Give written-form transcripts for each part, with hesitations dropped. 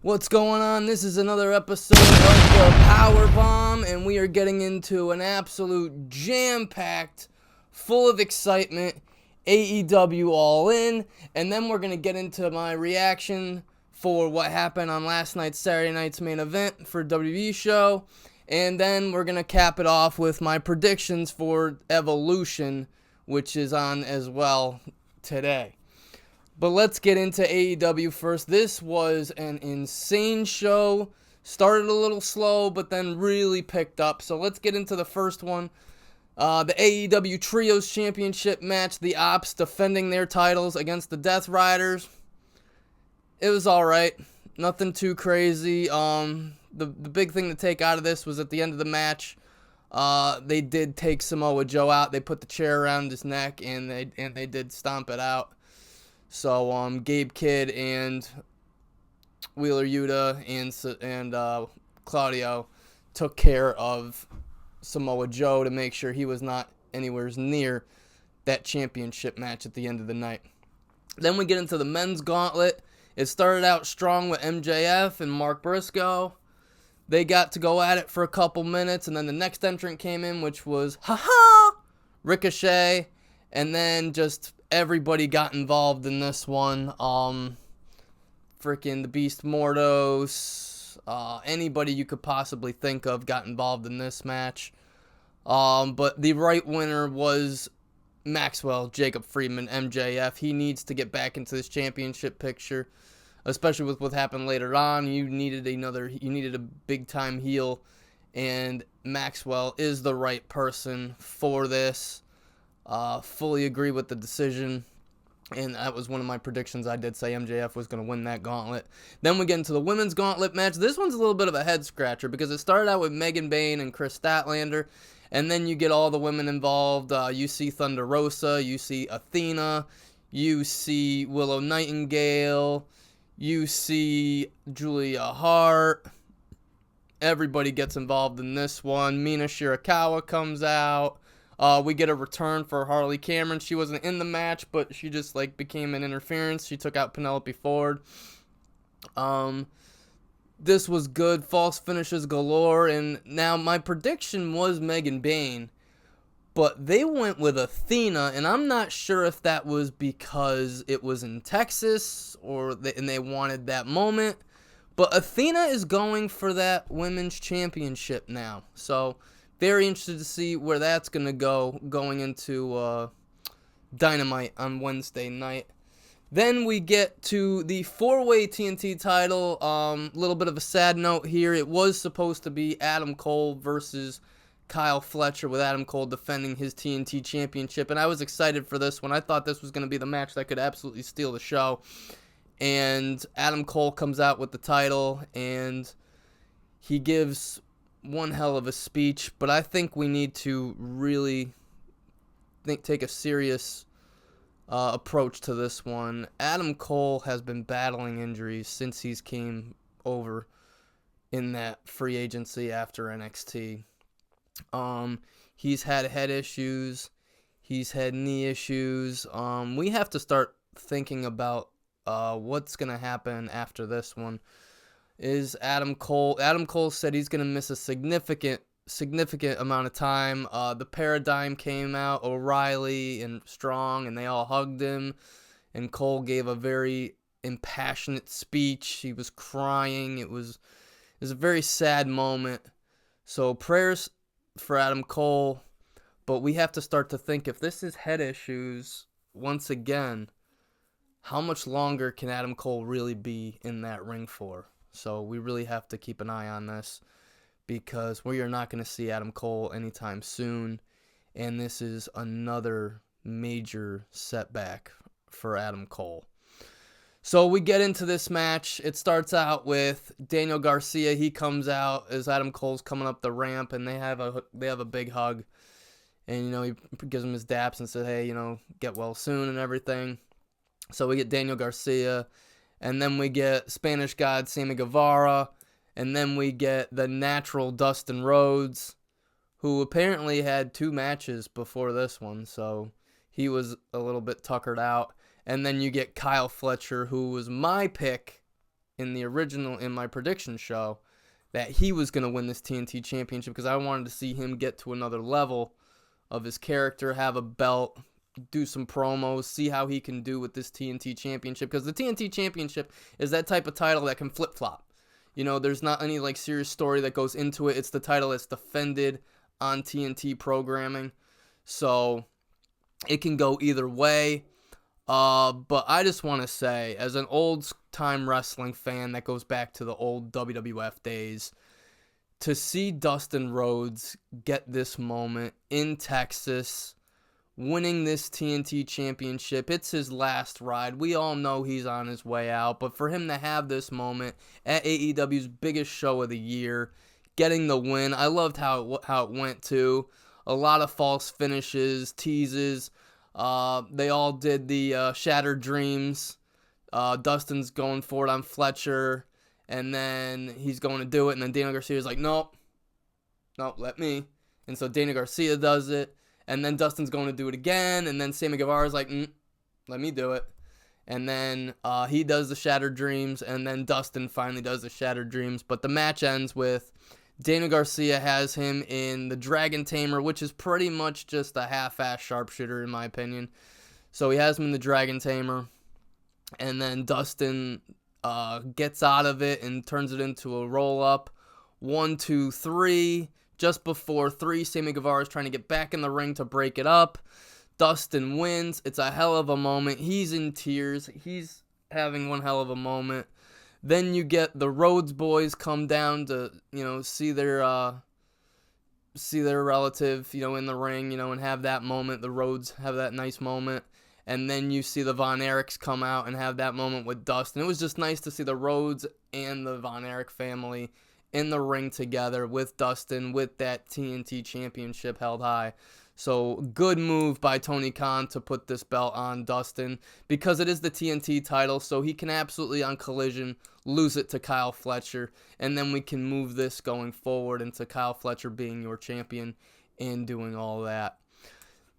What's going on? This is another episode of the POWERBOMB, and we are getting into an absolute jam-packed, full of excitement, AEW All In, and then we're going to get into my reaction for what happened on last night's Saturday night's main event for WWE show, and then we're going to cap it off with my predictions for Evolution, which is on as well today. But let's get into AEW first. This was an insane show. Started a little slow, but then really picked up. So let's get into the first one. The AEW Trios Championship match. The Ops defending their titles against the Death Riders. It was alright. Nothing too crazy. The big thing to take out of this was at the end of the match, they did take Samoa Joe out. They put the chair around his neck, and they did stomp it out. So Gabe Kidd and Wheeler Yuta and Claudio took care of Samoa Joe to make sure he was not anywhere near that championship match at the end of the night. Then we get into the men's gauntlet. It started out strong with MJF and Mark Briscoe. They got to go at it for a couple minutes, and then the next entrant came in, which was Ricochet, and then just everybody got involved in this one. Freaking the Beast Mordos, anybody you could possibly think of got involved in this match. But the right winner was Maxwell Jacob Friedman, MJF. He needs to get back into this championship picture, especially with what happened later on. You needed a big time heel, and Maxwell is the right person for this. Fully agree with the decision, and that was one of my predictions. I did say MJF was going to win that gauntlet. Then we get into the women's gauntlet match. This one's a little bit of a head scratcher because it started out with Megan Bayne and Chris Statlander, and then you get all the women involved. You see Thunder Rosa, you see Athena, you see Willow Nightingale, you see Julia Hart. Everybody gets involved in this one. Mina Shirakawa comes out. We get a return for Harley Cameron. She wasn't in the match, but she just became an interference. She took out Penelope Ford. This was good. False finishes galore. And now my prediction was Megan Bayne, but they went with Athena, and I'm not sure if that was because it was in Texas and they wanted that moment. But Athena is going for that women's championship now. So very interested to see where that's going to go going into Dynamite on Wednesday night. Then we get to the 4-way TNT title. Little bit of a sad note here. It was supposed to be Adam Cole versus Kyle Fletcher, with Adam Cole defending his TNT championship. And I was excited for this one. I thought this was going to be the match that could absolutely steal the show. And Adam Cole comes out with the title, and he gives one hell of a speech, but I think we need to really take a serious approach to this one. Adam Cole has been battling injuries since he's came over in that free agency after NXT. He's had head issues. He's had knee issues. We have to start thinking about what's going to happen after this one. Is Adam Cole. Adam Cole said he's going to miss a significant amount of time. The Paradigm came out, O'Reilly and Strong, and they all hugged him. And Cole gave a very impassionate speech. He was crying. It was a very sad moment. So prayers for Adam Cole. But we have to start to think, if this is head issues, once again, how much longer can Adam Cole really be in that ring for? So we really have to keep an eye on this, because we are not going to see Adam Cole anytime soon, and this is another major setback for Adam Cole. So we get into this match. It starts out with Daniel Garcia. He comes out as Adam Cole's coming up the ramp, and they have a big hug, and he gives him his daps and says, hey, get well soon and everything. So we get Daniel Garcia. And then we get Spanish God Sammy Guevara. And then we get the natural Dustin Rhodes, who apparently had 2 matches before this one. So he was a little bit tuckered out. And then you get Kyle Fletcher, who was my pick in my prediction show that he was going to win this TNT championship because I wanted to see him get to another level of his character, have a belt, do some promos, see how he can do with this TNT championship, because the TNT championship is that type of title that can flip-flop. You know, there's not any like serious story that goes into it. It's the title that's defended on TNT programming, so it can go either way. But I just want to say, as an old-time wrestling fan that goes back to the old WWF days, to see Dustin Rhodes get this moment in Texas, winning this TNT championship, it's his last ride. We all know he's on his way out, but for him to have this moment at AEW's biggest show of the year, getting the win, I loved how it went too. A lot of false finishes, teases. They all did the Shattered Dreams. Dustin's going for it on Fletcher, and then he's going to do it, and then Daniel Garcia's like, nope, let me. And so Daniel Garcia does it, and then Dustin's going to do it again, and then Sammy Guevara's like, let me do it. And then he does the Shattered Dreams, and then Dustin finally does the Shattered Dreams. But the match ends with Daniel Garcia has him in the Dragon Tamer, which is pretty much just a half-ass sharpshooter in my opinion. So he has him in the Dragon Tamer, and then Dustin gets out of it and turns it into a roll-up. 1, 2, 3. Just before 3, Sammy Guevara is trying to get back in the ring to break it up. Dustin wins. It's a hell of a moment. He's in tears. He's having one hell of a moment. Then you get the Rhodes boys come down to, see their relative, in the ring, and have that moment. The Rhodes have that nice moment. And then you see the Von Erichs come out and have that moment with Dustin. It was just nice to see the Rhodes and the Von Erich family in the ring together with Dustin, with that TNT championship held high. So good move by Tony Khan to put this belt on Dustin, because it is the TNT title, so he can absolutely on Collision lose it to Kyle Fletcher, and then we can move this going forward into Kyle Fletcher being your champion and doing all that.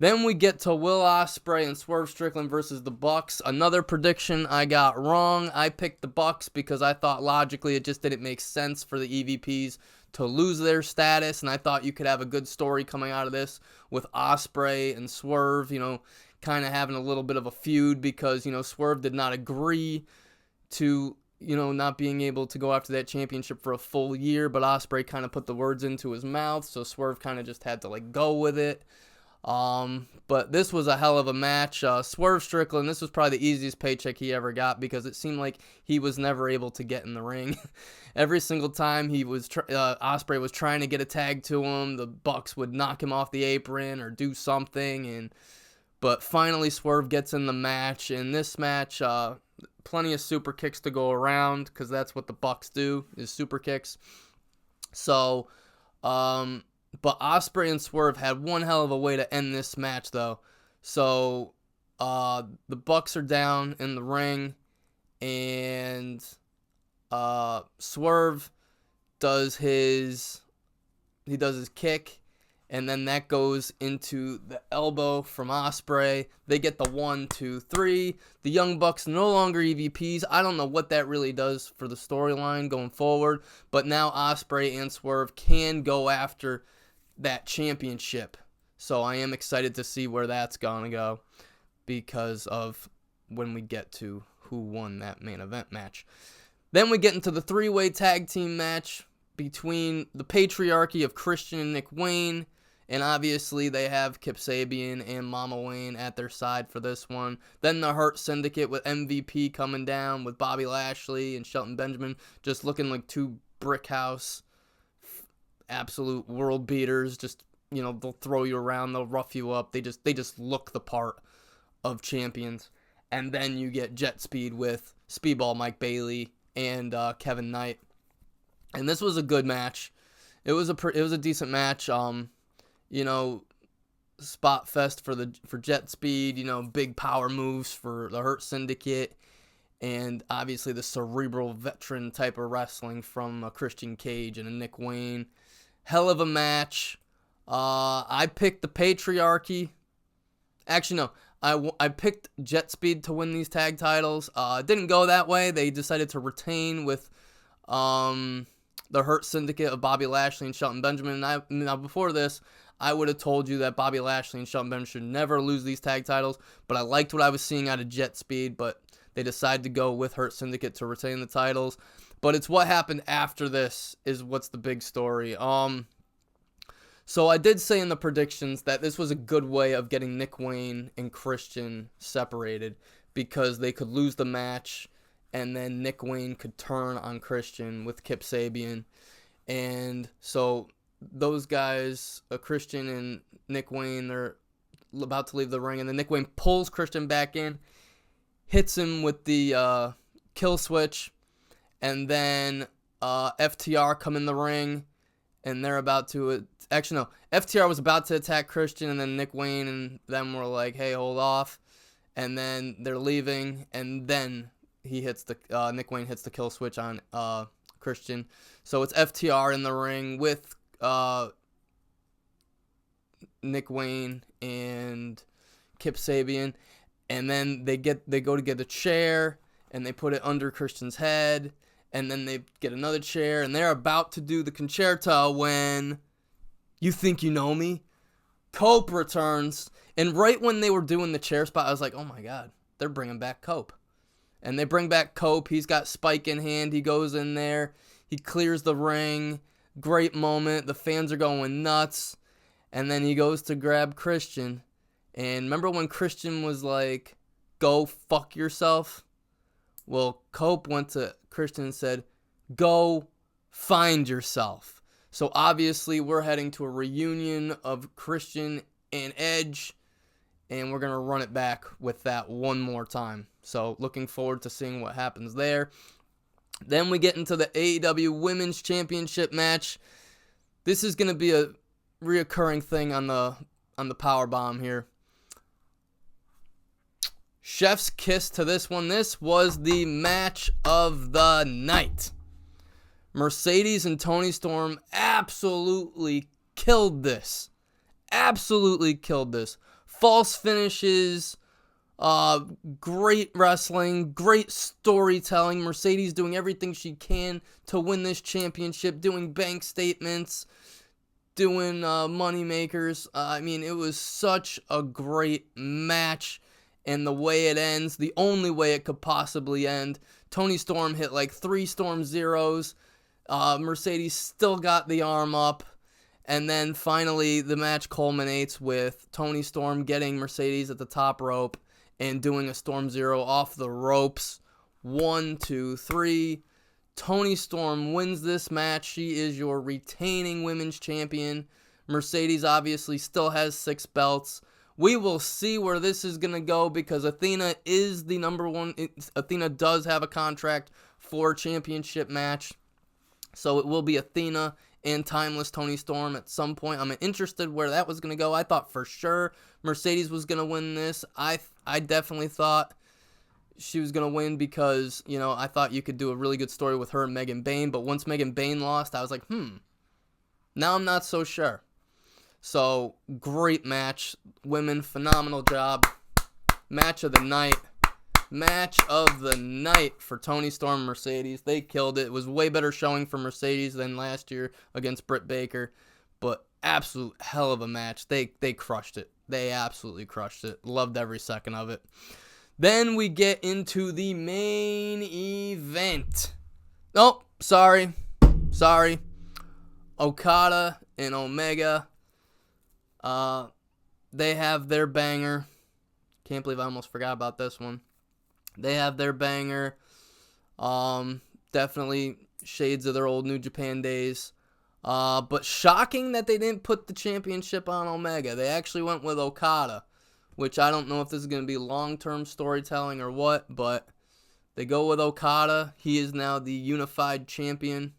Then we get to Will Ospreay and Swerve Strickland versus the Bucks. Another prediction I got wrong. I picked the Bucks because I thought logically it just didn't make sense for the EVPs to lose their status, and I thought you could have a good story coming out of this with Ospreay and Swerve, kind of having a little bit of a feud because, Swerve did not agree to, not being able to go after that championship for a full year, but Ospreay kind of put the words into his mouth, so Swerve kind of just had to, go with it. But this was a hell of a match. Swerve Strickland, this was probably the easiest paycheck he ever got because it seemed like he was never able to get in the ring. Every single time Ospreay was trying to get a tag to him, the Bucks would knock him off the apron or do something, but finally Swerve gets in the match. In this match, plenty of super kicks to go around because that's what the Bucks do, is super kicks. So, but Ospreay and Swerve had one hell of a way to end this match, though. So, the Bucks are down in the ring, and Swerve does his kick, and then that goes into the elbow from Ospreay. They get the 1, 2, 3. The Young Bucks no longer EVPs. I don't know what that really does for the storyline going forward, but now Ospreay and Swerve can go after that championship. So I am excited to see where that's gonna go because of when we get to who won that main event match. Then we get into the 3-way tag team match between the patriarchy of Christian and Nick Wayne, and obviously they have Kip Sabian and Mama Wayne at their side for this one. Then the Hurt Syndicate with MVP coming down with Bobby Lashley and Shelton Benjamin just looking like two brick house absolute world beaters. Just, they'll throw you around, they'll rough you up. They just look the part of champions. And then you get Jet Speed with Speedball Mike Bailey and Kevin Knight. And this was a good match. It was a decent match. Spot fest for Jet Speed, big power moves for the Hurt Syndicate, and obviously the cerebral veteran type of wrestling from a Christian Cage and a Nick Wayne. Hell of a match. I picked the patriarchy. Actually, no. I picked Jet Speed to win these tag titles. It didn't go that way. They decided to retain with the Hurt Syndicate of Bobby Lashley and Shelton Benjamin. Now, before this, I would have told you that Bobby Lashley and Shelton Benjamin should never lose these tag titles, but I liked what I was seeing out of Jet Speed, but they decided to go with Hurt Syndicate to retain the titles. But it's what happened after this is what's the big story. So I did say in the predictions that this was a good way of getting Nick Wayne and Christian separated because they could lose the match and then Nick Wayne could turn on Christian with Kip Sabian. And so those guys, Christian and Nick Wayne, they're about to leave the ring, and then Nick Wayne pulls Christian back in, hits him with the kill switch, and then FTR come in the ring, and they're about to... Actually, no. FTR was about to attack Christian, and then Nick Wayne and them were like, hey, hold off. And then they're leaving, and then he hits the... Nick Wayne hits the kill switch on Christian. So it's FTR in the ring with Nick Wayne and Kip Sabian. And then they go to get a chair, and they put it under Christian's head. And then they get another chair, and they're about to do the concerto when... You think you know me? Cope returns, and right when they were doing the chair spot, I was like, oh my god, they're bringing back Cope. And they bring back Cope. He's got Spike in hand. He goes in there. He clears the ring. Great moment. The fans are going nuts. And then he goes to grab Christian. And remember when Christian was like, go fuck yourself? Well, Cope went to Christian and said, go find yourself. So obviously we're heading to a reunion of Christian and Edge, and we're going to run it back with that one more time. So looking forward to seeing what happens there. Then we get into the AEW Women's Championship match. This is going to be a reoccurring thing on the POWERBOMB here. Chef's kiss to this one. This was the match of the night. Mercedes and Toni Storm absolutely killed this. Absolutely killed this. False finishes, great wrestling, great storytelling. Mercedes doing everything she can to win this championship, doing bank statements, doing money makers. I mean, it was such a great match. And the way it ends, the only way it could possibly end, Toni Storm hit like 3 Storm Zeros. Mercedes still got the arm up. And then finally the match culminates with Toni Storm getting Mercedes at the top rope and doing a Storm Zero off the ropes. 1, 2, 3. Toni Storm wins this match. She is your retaining women's champion. Mercedes obviously still has 6 belts. We will see where this is going to go because Athena is the number one. Athena does have a contract for a championship match. So it will be Athena and Timeless Toni Storm at some point. I'm interested where that was going to go. I thought for sure Mercedes was going to win this. I definitely thought she was going to win because, you know, I thought you could do a really good story with her and Megan Bayne. But once Megan Bayne lost, I was like, now I'm not so sure. So, great match. Women, phenomenal job. Match of the night. Match of the night for Toni Storm and Mercedes. They killed it. It was way better showing for Mercedes than last year against Britt Baker. But absolute hell of a match. They crushed it. They absolutely crushed it. Loved every second of it. Then we get into the main event. Oh, sorry. Okada and Omega. They have their banger. Can't believe I almost forgot about this one. They have their banger. Definitely shades of their old New Japan days. But shocking that they didn't put the championship on Omega. They actually went with Okada, which I don't know if this is going to be long-term storytelling or what, but they go with Okada. He is now the unified champion.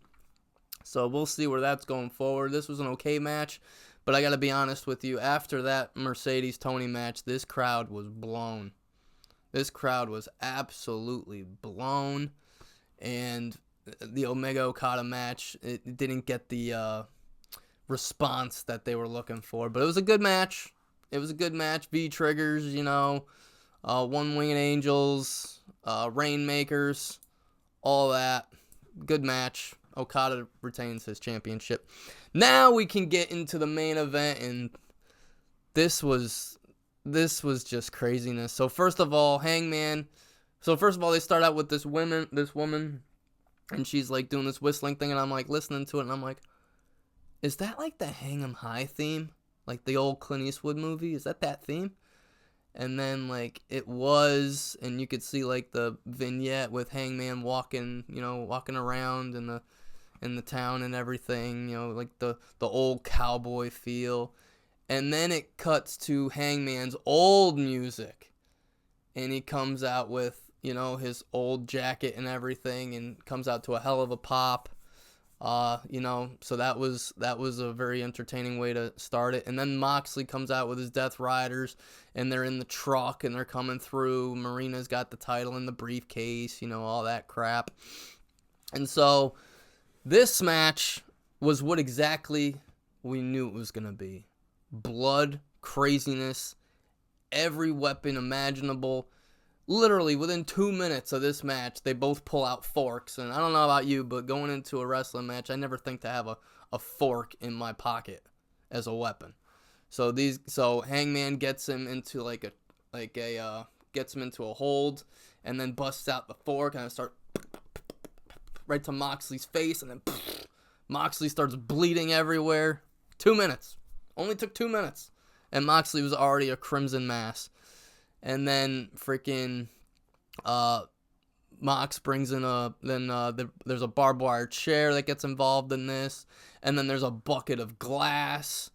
So we'll see where that's going forward. This was an okay match. But I got to be honest with you, after that Mercedes-Tony match, this crowd was blown. This crowd was absolutely blown. And the Omega-Okada match, it didn't get the response that they were looking for. But it was a good match. was a good match. V-triggers, you know, one-winged angels, rainmakers, all that. Good match. Okada retains his championship. Now we can get into the main event, and this was just craziness. So first of all, Hangman. So first of all, they start out with this woman, and she's like doing this whistling thing, and I'm like listening to it, and I'm like, is that like the Hang 'em High theme? Like the old Clint Eastwood movie? Is that theme? And then like it was, and you could see like the vignette with Hangman walking around in the town and everything, you know, like the old cowboy feel. And then it cuts to Hangman's old music, and he comes out with, you know, his old jacket and everything, and comes out to a hell of a pop. You know, so that was a very entertaining way to start it. And then Moxley comes out with his Death Riders, and they're in the truck, and they're coming through. Marina's got the title in the briefcase, you know, all that crap. And so this match was what exactly we knew it was going to be. Blood, craziness, every weapon imaginable. Literally, within 2 minutes of this match, they both pull out forks. And I don't know about you, but going into a wrestling match, I never think to have a fork in my pocket as a weapon. So Hangman gets him into gets him into a hold, and then busts out the fork, and I start right to Moxley's face, and then Moxley starts bleeding everywhere. 2 minutes. Only took 2 minutes. And Moxley was already a crimson mass. And then freaking Mox brings in there's a barbed wire chair that gets involved in this. And then there's a bucket of glass.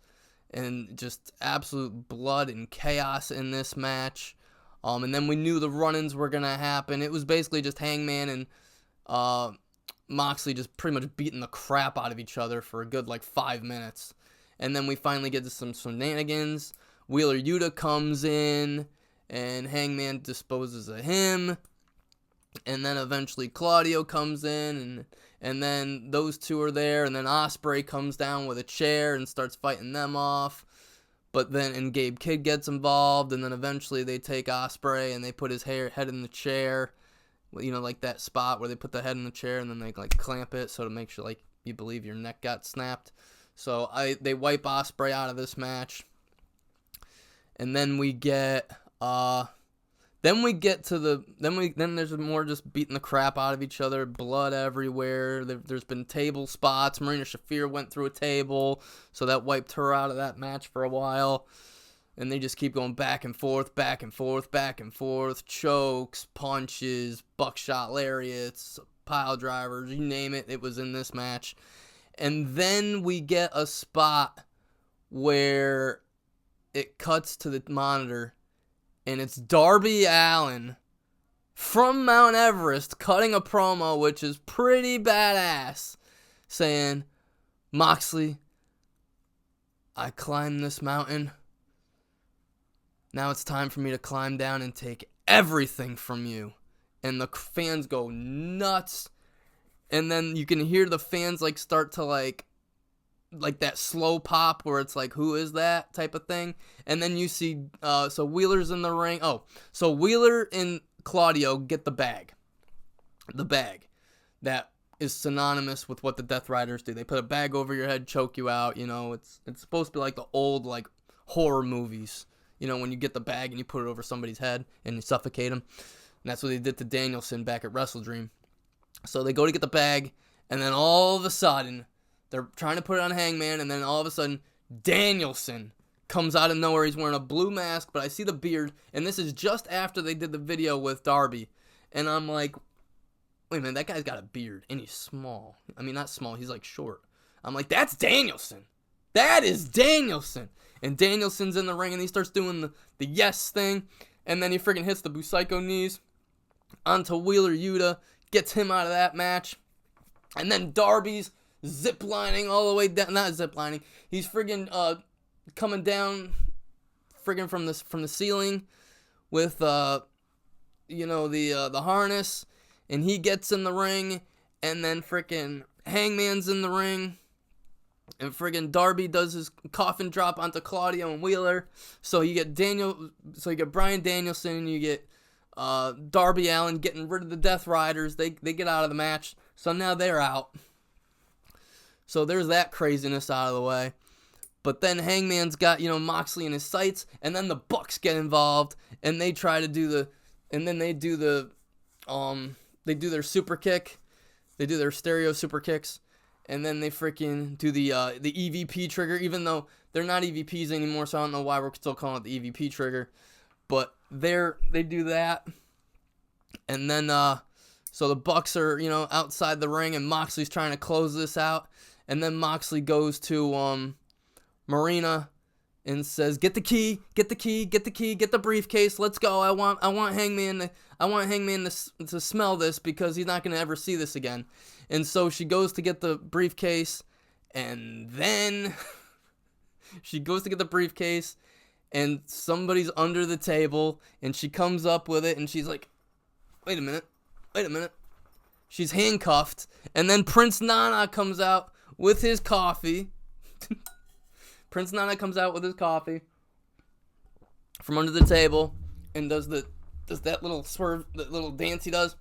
And just absolute blood and chaos in this match. And then we knew the run-ins were going to happen. It was basically just Hangman and Moxley just pretty much beating the crap out of each other for a good 5 minutes. And then we finally get to some shenanigans. Wheeler Yuta comes in, and Hangman disposes of him. And then eventually Claudio comes in, and then those two are there. And then Ospreay comes down with a chair and starts fighting them off. But then Gabe Kidd gets involved, and then eventually they take Ospreay and they put his head in the chair. You know, like that spot where they put the head in the chair and then they clamp it so to make sure you believe your neck got snapped. So they wipe Ospreay out of this match, and then we get then there's more just beating the crap out of each other, blood everywhere. There's been table spots. Marina Shafir went through a table, so that wiped her out of that match for a while. And they just keep going back and forth, back and forth, back and forth. Chokes, punches, buckshot lariats, pile drivers, you name it. It was in this match. And then we get a spot where it cuts to the monitor, and it's Darby Allin from Mount Everest cutting a promo, which is pretty badass, saying, "Moxley, I climbed this mountain. Now it's time for me to climb down and take everything from you." And the fans go nuts. And then you can hear the fans start to like that slow pop where it's who is that type of thing. And then you see so Wheeler's in the ring. Oh, so Wheeler and Claudio get the bag. The bag that is synonymous with what the Death Riders do. They put a bag over your head, choke you out. You know, it's supposed to be like the old horror movies. You know, when you get the bag and you put it over somebody's head and you suffocate them. And that's what they did to Danielson back at WrestleDream. So they go to get the bag, and then all of a sudden, they're trying to put it on Hangman, and then all of a sudden, Danielson comes out of nowhere. He's wearing a blue mask, but I see the beard, and this is just after they did the video with Darby. And I'm like, wait a minute, that guy's got a beard, and he's small. I mean, not small, he's short. I'm like, that's Danielson. That is Danielson. And Danielson's in the ring, and he starts doing the yes thing, and then he freaking hits the Busaiku knees onto Wheeler Yuta, gets him out of that match. And then Darby's ziplining all the way down. Not ziplining. He's friggin' coming down friggin' from the ceiling with the harness. And he gets in the ring. And then freaking Hangman's in the ring. And friggin' Darby does his coffin drop onto Claudio and Wheeler. So you get Bryan Danielson, you get Darby Allin getting rid of the Death Riders. They get out of the match. So now they're out. So there's that craziness out of the way. But then Hangman's got, Moxley in his sights, and then the Bucks get involved, and they try to do they do their super kick. They do their stereo super kicks, and then they freaking do the EVP trigger, even though they're not EVPs anymore, so I don't know why we're still calling it the EVP trigger. But they do that, and then so the Bucks are outside the ring, and Moxley's trying to close this out, and then Moxley goes to Marina and says, "Get the key, get the key, get the key, get the briefcase. Let's go. I want Hangman to smell this because he's not gonna ever see this again." And so she goes to get the briefcase, and then she goes to get the briefcase, and somebody's under the table, and she comes up with it, and she's like, wait a minute. She's handcuffed, and then Prince Nana comes out with his coffee. Prince Nana comes out with his coffee from under the table and does that little swerve, that little dance he does.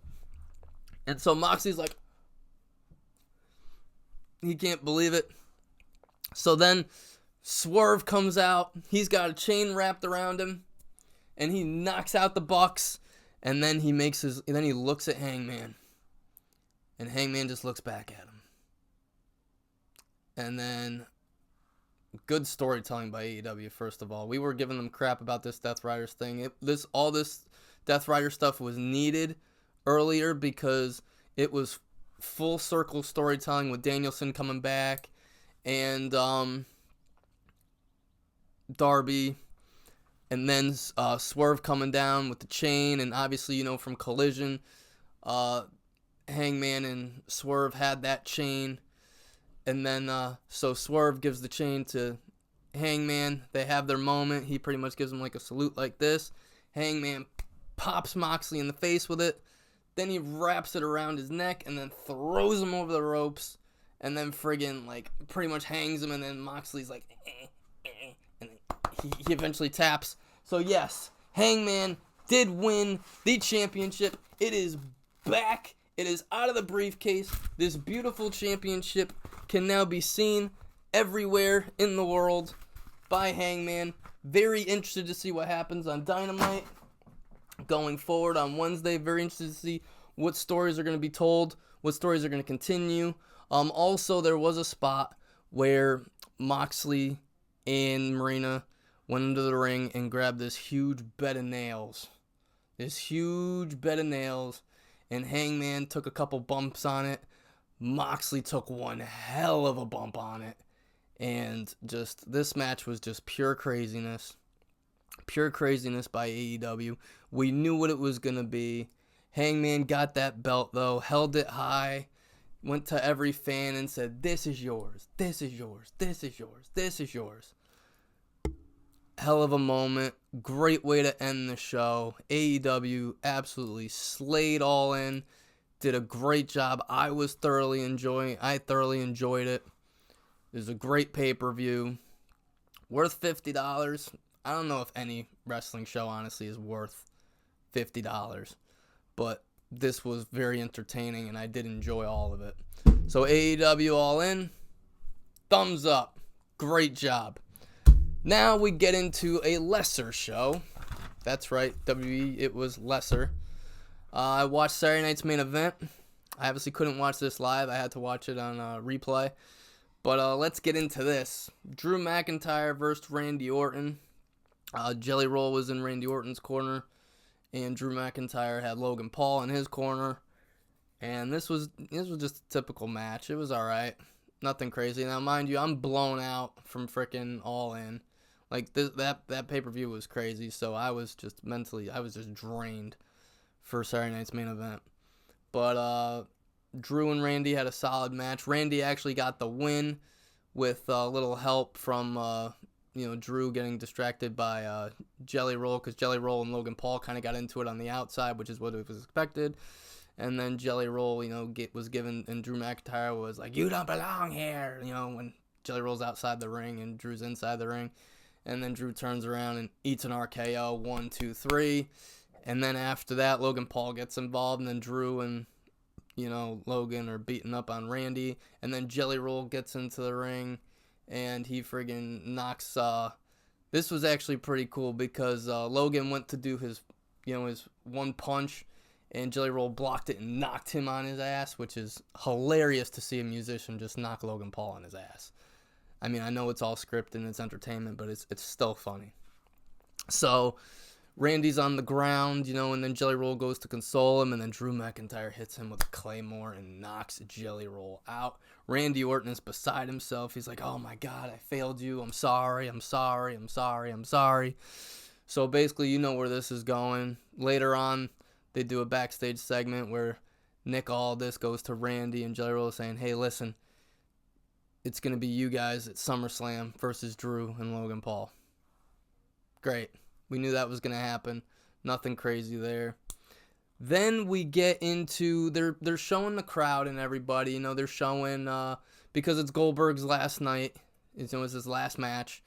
And so Moxley's like, he can't believe it. So then Swerve comes out. He's got a chain wrapped around him, and he knocks out the Bucks. And then he looks at Hangman, and Hangman just looks back at him. And then, good storytelling by AEW. First of all, we were giving them crap about this Death Riders thing. All this Death Rider stuff was needed earlier because it was full circle storytelling with Danielson coming back and Darby, and then Swerve coming down with the chain, and obviously from Collision, Hangman and Swerve had that chain, and then so Swerve gives the chain to Hangman. They have their moment. He pretty much gives him like a salute like this. Hangman pops Moxley in the face with it. Then he wraps it around his neck and then throws him over the ropes, and then friggin' pretty much hangs him, and then Moxley's like, and he eventually taps. So yes, Hangman did win the championship. It is back. It is out of the briefcase. This beautiful championship can now be seen everywhere in the world by Hangman. Very interested to see what happens on Dynamite going forward on Wednesday. Very interested to see what stories are going to be told, what stories are going to continue. Also, there was a spot where Moxley and Marina went into the ring and grabbed this huge bed of nails. And Hangman took a couple bumps on it. Moxley took one hell of a bump on it. And just, this match was just pure craziness. Pure craziness by AEW. We knew what it was going to be. Hangman got that belt, though, held it high, went to every fan and said, "This is yours, this is yours, this is yours, this is yours." Hell of a moment. Great way to end the show. AEW absolutely slayed All In. Did a great job. I thoroughly enjoyed it. It was a great pay-per-view. Worth $50. I don't know if any wrestling show, honestly, is worth $50. But this was very entertaining, and I did enjoy all of it. So AEW All In, thumbs up. Great job. Now we get into a lesser show. That's right, WWE, it was lesser. I watched Saturday night's main event. I obviously couldn't watch this live. I had to watch it on replay. But let's get into this. Drew McIntyre versus Randy Orton. Jelly Roll was in Randy Orton's corner, and Drew McIntyre had Logan Paul in his corner. And this was just a typical match. It was alright. Nothing crazy. Now, mind you, I'm blown out from freaking All In. That pay-per-view was crazy, so I was just drained for Saturday night's main event. But Drew and Randy had a solid match. Randy actually got the win with a little help from Drew getting distracted by Jelly Roll, because Jelly Roll and Logan Paul kind of got into it on the outside, which is what was expected. And then Jelly Roll, was given, and Drew McIntyre was like, "You don't belong here," when Jelly Roll's outside the ring and Drew's inside the ring. And then Drew turns around and eats an RKO, 1, 2, 3. And then after that, Logan Paul gets involved, and then Drew and, Logan are beating up on Randy. And then Jelly Roll gets into the ring, and he friggin' knocks, this was actually pretty cool because Logan went to do his one punch, and Jelly Roll blocked it and knocked him on his ass, which is hilarious to see a musician just knock Logan Paul on his ass. I mean, I know it's all scripted and it's entertainment, but it's still funny. So Randy's on the ground, and then Jelly Roll goes to console him, and then Drew McIntyre hits him with a Claymore and knocks Jelly Roll out. Randy Orton is beside himself. He's like, oh my God, I failed you. I'm sorry. So basically, you know where this is going. Later on, they do a backstage segment where Nick Aldis goes to Randy and Jelly Roll saying, hey, listen, it's going to be you guys at SummerSlam versus Drew and Logan Paul. Great. We knew that was going to happen. Nothing crazy there. Then we get into, they're showing the crowd and everybody, they're showing, because it's Goldberg's last night, it's his last match.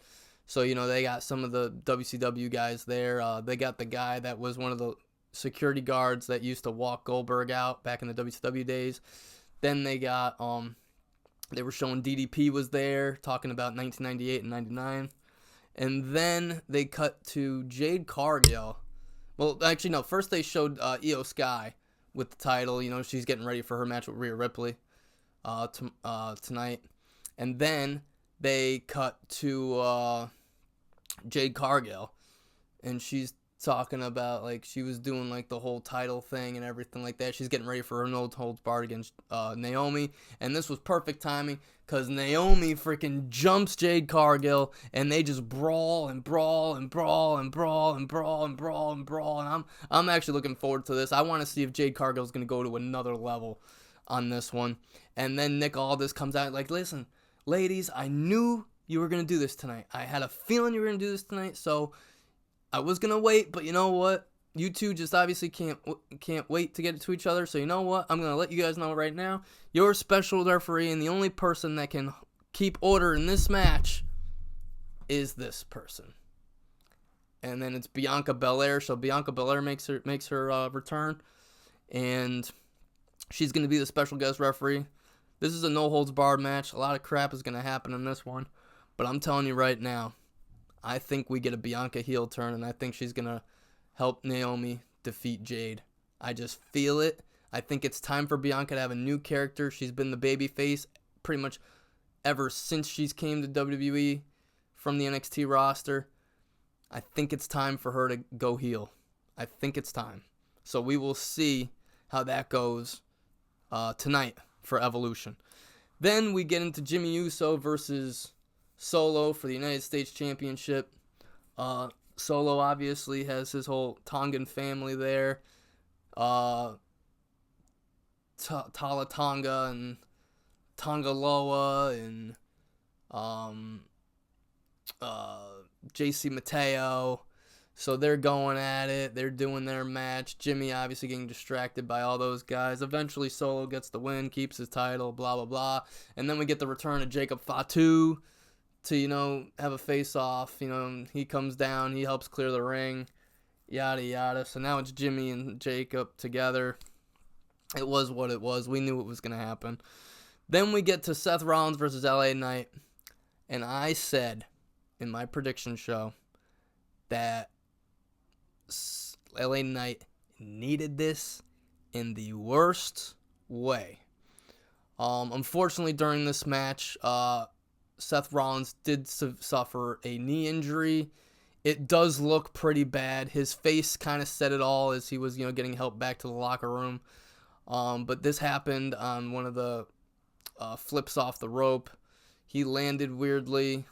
So, they got some of the WCW guys there. They got the guy that was one of the security guards that used to walk Goldberg out back in the WCW days. Then they got, they were showing DDP was there, talking about 1998 and 99. And then they cut to Jade Cargill. Well, actually, no. First they showed Io Sky with the title. She's getting ready for her match with Rhea Ripley tonight. And then they cut to Jade Cargill. And she's talking about, she was doing, the whole title thing and everything like that. She's getting ready for her no holds barred against Naomi. And this was perfect timing because Naomi freaking jumps Jade Cargill, and they just brawl. And I'm actually looking forward to this. I want to see if Jade Cargill's going to go to another level on this one. And then Nick Aldis comes out listen, ladies, I knew you were going to do this tonight. I had a feeling you were going to do this tonight, so I was going to wait, but you know what? You two just obviously can't wait to get it to each other, so you know what? I'm going to let you guys know right now. Your special referee and the only person that can keep order in this match is this person. And then it's Bianca Belair, so Bianca Belair makes her return, and she's going to be the special guest referee. This is a no-holds-barred match. A lot of crap is going to happen in this one, but I'm telling you right now, I think we get a Bianca heel turn, and I think she's going to help Naomi defeat Jade. I just feel it. I think it's time for Bianca to have a new character. She's been the babyface pretty much ever since she's came to WWE from the NXT roster. I think it's time for her to go heel. I think it's time. So we will see how that goes tonight for Evolution. Then we get into Jimmy Uso versus Solo for the United States Championship. Solo obviously has his whole Tongan family there. Tala Tonga and Tongaloa and JC Mateo. So they're going at it. They're doing their match. Jimmy obviously getting distracted by all those guys. Eventually Solo gets the win, keeps his title, blah, blah, blah. And then we get the return of Jacob Fatu to, have a face-off. He comes down, he helps clear the ring, yada, yada. So now it's Jimmy and Jacob together. It was what it was. We knew it was going to happen. Then we get to Seth Rollins versus LA Knight. And I said in my prediction show that LA Knight needed this in the worst way. Unfortunately, during this match, Seth Rollins did suffer a knee injury. It does look pretty bad. His face kind of said it all as he was, getting help back to the locker room. But this happened on one of the flips off the rope. He landed weirdly.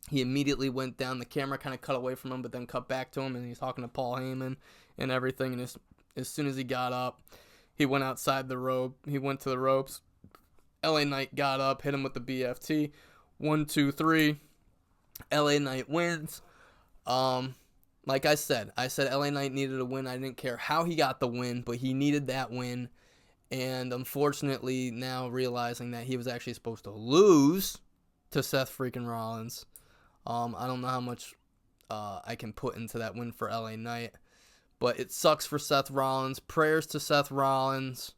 He immediately went down. The camera kind of cut away from him, but then cut back to him, and he's talking to Paul Heyman and everything. And as soon as he got up, he went outside the rope. He went to the ropes. LA Knight got up, hit him with the BFT. 1, 2, 3. LA Knight wins. Like I said LA Knight needed a win. I didn't care how he got the win, but he needed that win. And unfortunately, now realizing that he was actually supposed to lose, to Seth freaking Rollins. I don't know how much I can put into that win for LA Knight, but it sucks for Seth Rollins. Prayers to Seth Rollins.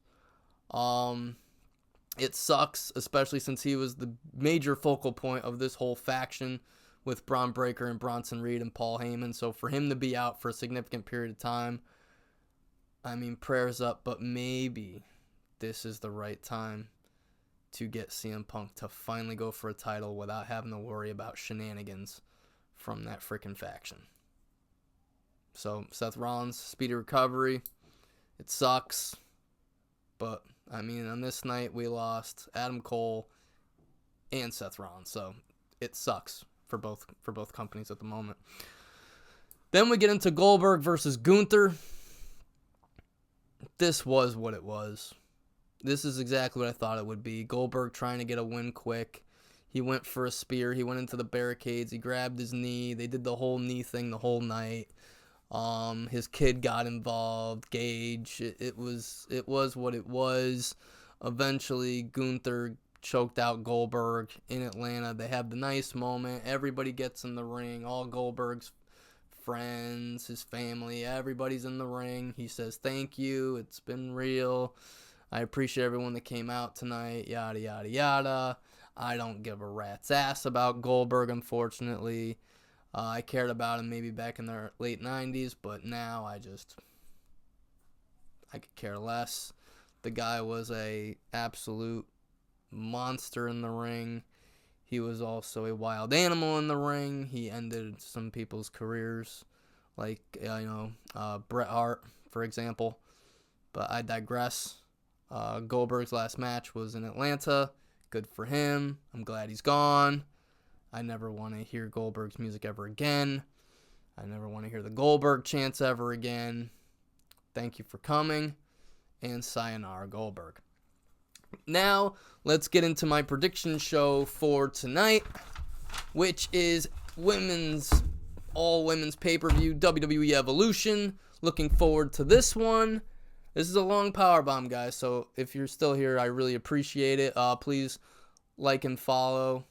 It sucks, especially since he was the major focal point of this whole faction with Braun Breaker and Bronson Reed and Paul Heyman. So for him to be out for a significant period of time, I mean, prayers up, but maybe this is the right time to get CM Punk to finally go for a title without having to worry about shenanigans from that freaking faction. So Seth Rollins, speedy recovery. It sucks, but I mean, on this night we lost Adam Cole and Seth Rollins, so it sucks for both companies at the moment. Then we get into Goldberg versus Gunther. This was what it was. This is exactly what I thought it would be. Goldberg trying to get a win quick. He went for a spear. He went into the barricades. He grabbed his knee. They did the whole knee thing the whole night. His kid got involved. Gage. It was what it was. Eventually, Gunther choked out Goldberg in Atlanta. They have the nice moment. Everybody gets in the ring. All Goldberg's friends, his family, everybody's in the ring. He says, "Thank you. It's been real. I appreciate everyone that came out tonight, yada, yada, yada." I don't give a rat's ass about Goldberg, unfortunately. I cared about him maybe back in the late 90s, but now I could care less. The guy was a absolute monster in the ring. He was also a wild animal in the ring. He ended some people's careers, like, Bret Hart, for example. But I digress. Goldberg's last match was in Atlanta. Good for him. I'm glad he's gone. I never want to hear Goldberg's music ever again. I never want to hear the Goldberg chants ever again. Thank you for coming. And sayonara, Goldberg. Now, let's get into my prediction show for tonight, which is all women's pay-per-view, WWE Evolution. Looking forward to this one. This is a long powerbomb, guys, so if you're still here, I really appreciate it. Please like and follow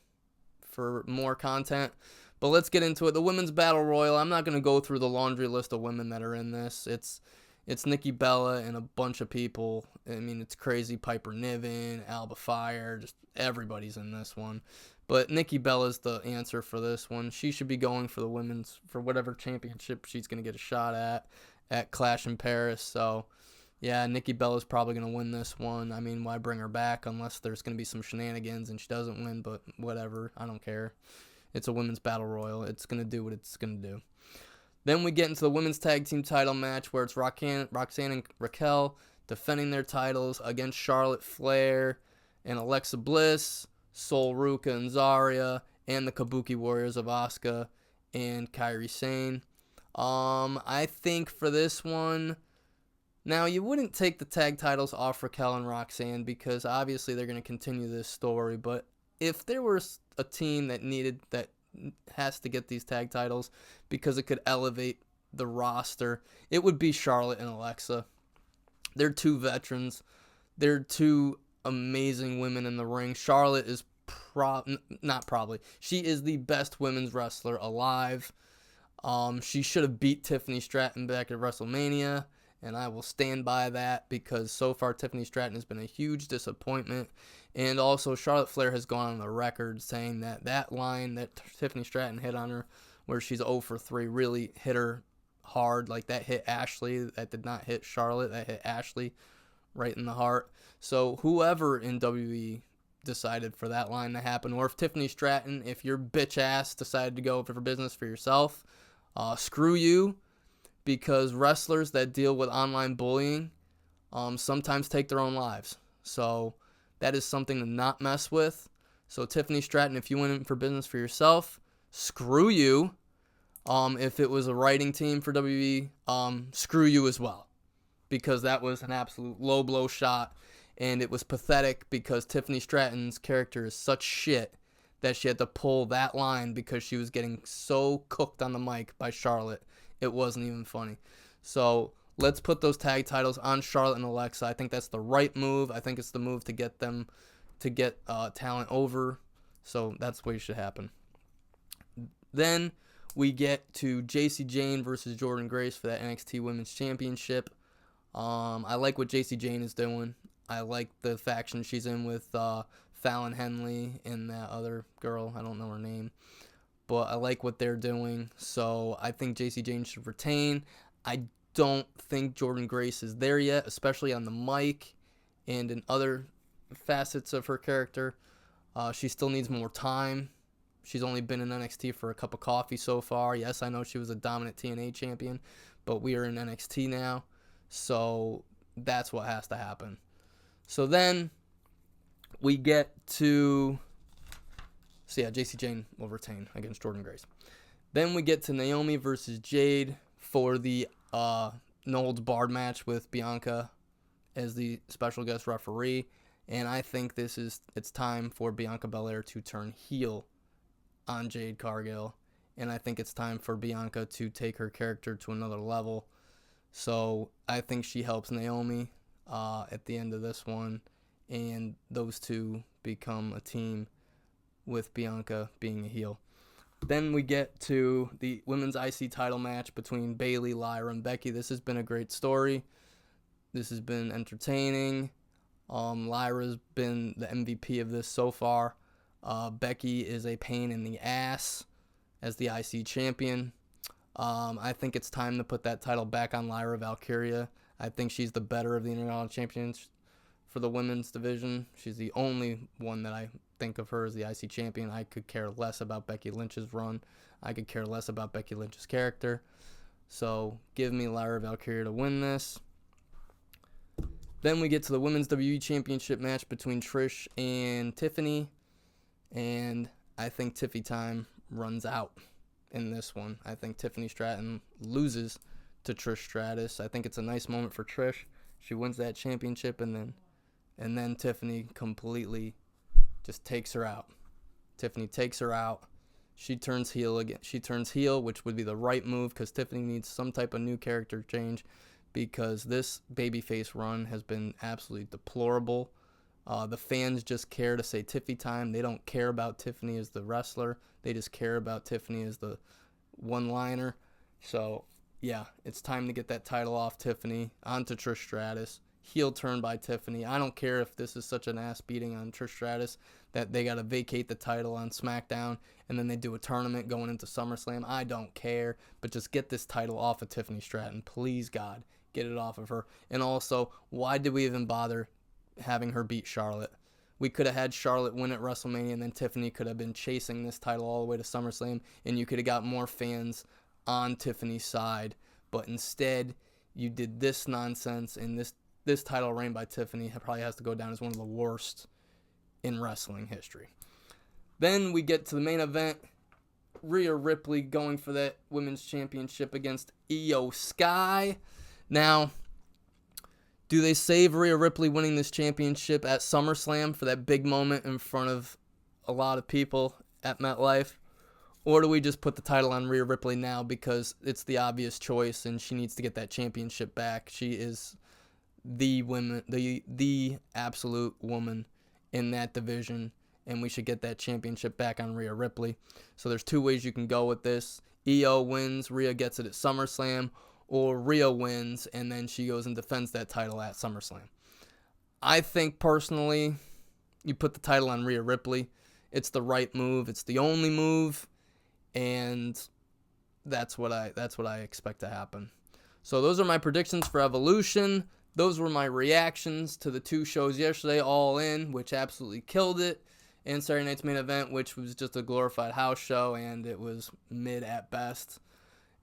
for more content. But let's get into it. The Women's Battle Royal. I'm not going to go through the laundry list of women that are in this. It's Nikki Bella and a bunch of people. I mean, it's crazy. Piper Niven, Alba Fire, just everybody's in this one. But Nikki Bella's the answer for this one. She should be going for the women's, for whatever championship she's going to get a shot at Clash in Paris. So, yeah, Nikki Bella's probably going to win this one. I mean, why bring her back unless there's going to be some shenanigans and she doesn't win, but whatever. I don't care. It's a women's battle royal. It's going to do what it's going to do. Then we get into the women's tag team title match where it's Roxanne and Raquel defending their titles against Charlotte Flair and Alexa Bliss, Sol Ruka and Zarya, and the Kabuki Warriors of Asuka and Kairi Sane. I think for this one, now you wouldn't take the tag titles off Raquel and Roxanne because obviously they're going to continue this story, but if there was a team that has to get these tag titles because it could elevate the roster, it would be Charlotte and Alexa. They're two veterans. They're two amazing women in the ring. Charlotte is she is the best women's wrestler alive. She should have beat Tiffany Stratton back at WrestleMania, and I will stand by that because so far Tiffany Stratton has been a huge disappointment. And also Charlotte Flair has gone on the record saying that line that Tiffany Stratton hit on her where she's 0 for 3 really hit her hard. Like that hit Ashley. That did not hit Charlotte. That hit Ashley right in the heart. So whoever in WWE decided for that line to happen, or if Tiffany Stratton, if your bitch ass decided to go for business for yourself, screw you, because wrestlers that deal with online bullying sometimes take their own lives. So that is something to not mess with. So Tiffany Stratton, if you went in for business for yourself, screw you. If it was a writing team for WWE, screw you as well. Because that was an absolute low blow shot. And it was pathetic because Tiffany Stratton's character is such shit that she had to pull that line because she was getting so cooked on the mic by Charlotte. It wasn't even funny. So let's put those tag titles on Charlotte and Alexa. I think that's the right move. I think it's the move to get talent over. So that's the way it should happen. Then we get to Jacy Jayne versus Jordynne Grace for that NXT Women's Championship. I like what Jacy Jayne is doing. I like the faction she's in with Fallon Henley and that other girl. I don't know her name. But I like what they're doing. So I think Jacy Jayne should retain. I don't think Jordynne Grace is there yet, especially on the mic and in other facets of her character. She still needs more time. She's only been in NXT for a cup of coffee so far. Yes, I know she was a dominant TNA champion, but we are in NXT now. So that's what has to happen. So then we get to... So yeah, Jacy Jayne will retain against Jordynne Grace. Then we get to Naomi versus Jade for the no holds barred match with Bianca as the special guest referee. And I think it's time for Bianca Belair to turn heel on Jade Cargill. And I think it's time for Bianca to take her character to another level. So I think she helps Naomi at the end of this one. And those two become a team with Bianca being a heel. Then we get to the women's IC title match between Bayley, Lyra, and Becky. This has been a great story. This has been entertaining. Lyra's been the MVP of this so far. Becky is a pain in the ass as the IC champion. I think it's time to put that title back on Lyra Valkyria. I think she's the better of the Intercontinental Champions for the women's division. She's the only one that I think of her as the IC champion. I could care less about Becky Lynch's run. I could care less about Becky Lynch's character. So give me Lyra Valkyria to win this. Then we get to the Women's WWE Championship match between Trish and Tiffany. And I think Tiffy time runs out in this one. I think Tiffany Stratton loses to Trish Stratus. I think it's a nice moment for Trish. She wins that championship, and then Tiffany completely just takes her out. Tiffany takes her out. She turns heel again. She turns heel, which would be the right move because Tiffany needs some type of new character change because this babyface run has been absolutely deplorable. The fans just care to say Tiffy time. They don't care about Tiffany as the wrestler. They just care about Tiffany as the one-liner. So, yeah, it's time to get that title off Tiffany onto Trish Stratus. Heel turn by Tiffany. I don't care if this is such an ass beating on Trish Stratus that they got to vacate the title on SmackDown and then they do a tournament going into SummerSlam. I don't care, but just get this title off of Tiffany Stratton. Please, God, get it off of her. And also, why did we even bother having her beat Charlotte? We could have had Charlotte win at WrestleMania and then Tiffany could have been chasing this title all the way to SummerSlam and you could have got more fans on Tiffany's side. But instead, you did this nonsense, and this title reign by Tiffany probably has to go down as one of the worst in wrestling history. Then we get to the main event. Rhea Ripley going for that women's championship against Io Sky. Now, do they save Rhea Ripley winning this championship at SummerSlam for that big moment in front of a lot of people at MetLife? Or do we just put the title on Rhea Ripley now because it's the obvious choice and she needs to get that championship back? She is the absolute woman in that division, and we should get that championship back on Rhea Ripley. So there's two ways you can go with this. Io wins, Rhea gets it at SummerSlam, or Rhea wins and then she goes and defends that title at SummerSlam. I think personally, you put the title on Rhea Ripley. It's the right move. It's the only move, and that's what I expect to happen. So those are my predictions for Evolution. Those were my reactions to the two shows yesterday, All In, which absolutely killed it, and Saturday Night's Main Event, which was just a glorified house show, and it was mid at best.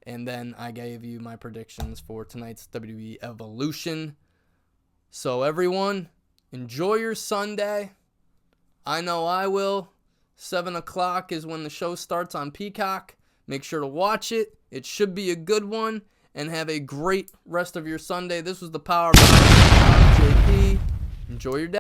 And then I gave you my predictions for tonight's WWE Evolution. So everyone, enjoy your Sunday. I know I will. 7 o'clock is when the show starts on Peacock. Make sure to watch it. It should be a good one. And have a great rest of your Sunday. This was the Power Bomb. JP. Enjoy your day.